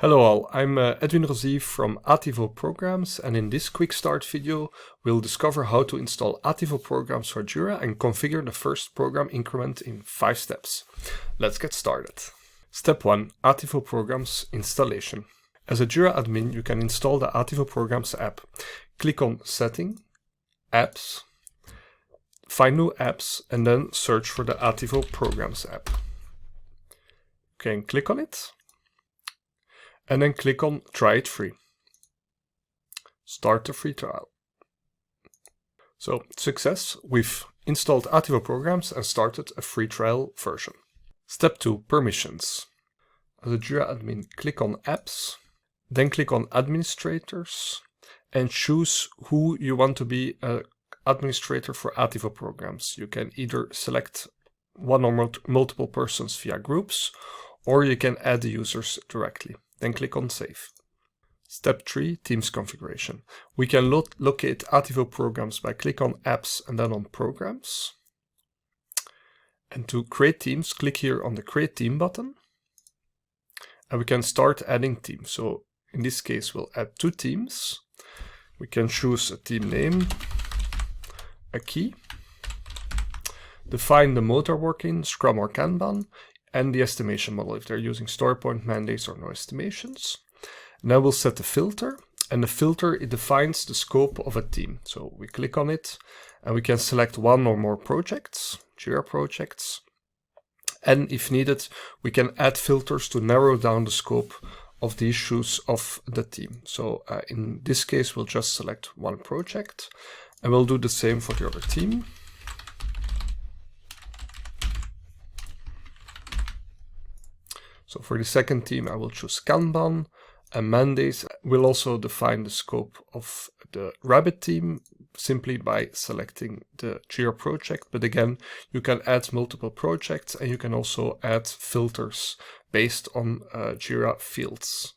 Hello all, I'm Edwin Rosie from Ativo Programs, and in this quick start video we'll discover how to install Ativo Programs for Jira and configure the first program increment in 5 steps. Let's get started. Step 1. Ativo Programs installation. As a Jira admin, you can install the Ativo Programs app. Click on Setting, Apps, find New Apps, and then search for the Ativo Programs app. You can click on it. And then click on Try it free. Start the free trial. So, success! We've installed Ativo Programs and started a free trial version. Step 2. Permissions. As a Jira admin, click on Apps, then click on Administrators, and choose who you want to be an administrator for Ativo Programs. You can either select one or multiple persons via groups, or you can add the users directly. Then click on Save. Step 3. Teams configuration. We can locate Ativo Programs by click on Apps and then on Programs. And to create teams, click here on the Create Team button. And we can start adding teams. So in this case, we'll add 2 teams. We can choose a team name, a key, define the mode they're working, Scrum or Kanban, and the estimation model if they're using story point, mandates, or no estimations. Now we'll set the filter, and the filter, it defines the scope of a team. So we click on it and we can select one or more projects, Jira projects, and if needed we can add filters to narrow down the scope of the issues of the team. So in this case we'll just select one project, and we'll do the same for the other team. So for the second team, I will choose Kanban, and mandates will also define the scope of the Rabbit team simply by selecting the Jira project. But again, you can add multiple projects, and you can also add filters based on Jira fields.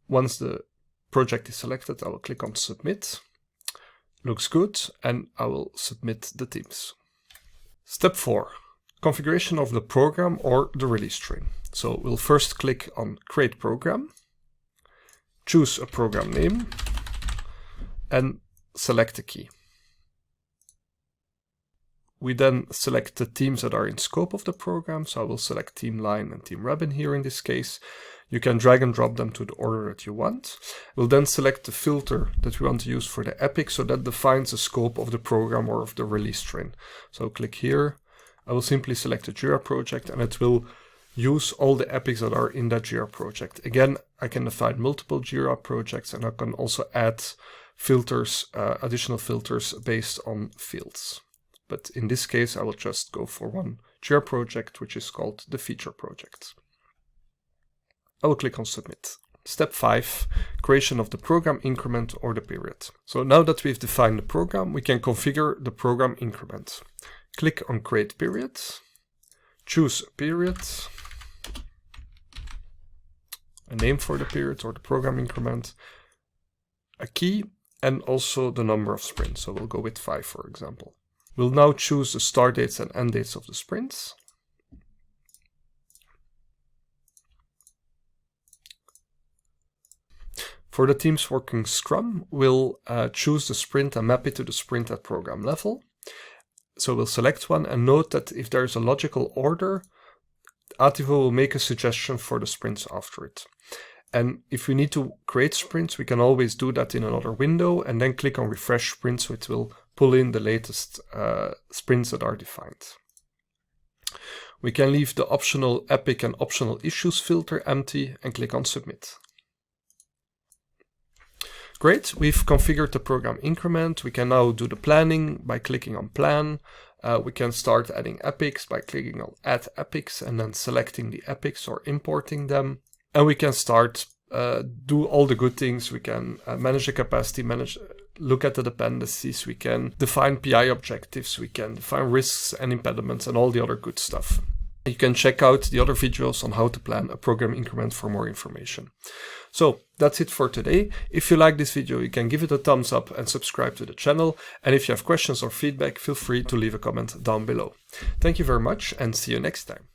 Once the project is selected, I will click on Submit. Looks good, and I will submit the teams. Step 4. Configuration of the program or the release train. So we'll first click on Create Program, choose a program name, and select a key. We then select the teams that are in scope of the program, so I will select Team Line and Team Robin here in this case. You can drag and drop them to the order that you want. We'll then select the filter that we want to use for the epic, so that defines the scope of the program or of the release train. So click here. I will simply select a Jira project, and it will use all the epics that are in that Jira project. Again, I can define multiple Jira projects, and I can also add filters, additional filters based on fields. But in this case, I will just go for one Jira project, which is called the feature project. I will click on Submit. Step 5. Creation of the program increment or the period. So now that we've defined the program, we can configure the program increment. Click on Create Period, choose a period, a name for the period or the program increment, a key, and also the number of sprints. So we'll go with 5, for example. We'll now choose the start dates and end dates of the sprints. For the teams working Scrum, we'll choose the sprint and map it to the sprint at program level. So we'll select one, and note that if there's a logical order, Ativo will make a suggestion for the sprints after it. And if we need to create sprints, we can always do that in another window, and then click on Refresh Sprints, which will pull in the latest sprints that are defined. We can leave the optional epic and optional issues filter empty and click on Submit. Great, we've configured the program increment. We can now do the planning by clicking on Plan. We can start adding epics by clicking on Add Epics and then selecting the epics or importing them. And we can start do all the good things. We can manage the capacity, look at the dependencies. We can define PI objectives. We can define risks and impediments and all the other good stuff. You can check out the other videos on how to plan a program increment for more information. So that's it for today. If you like this video, you can give it a thumbs up and subscribe to the channel. And if you have questions or feedback, feel free to leave a comment down below. Thank you very much and see you next time.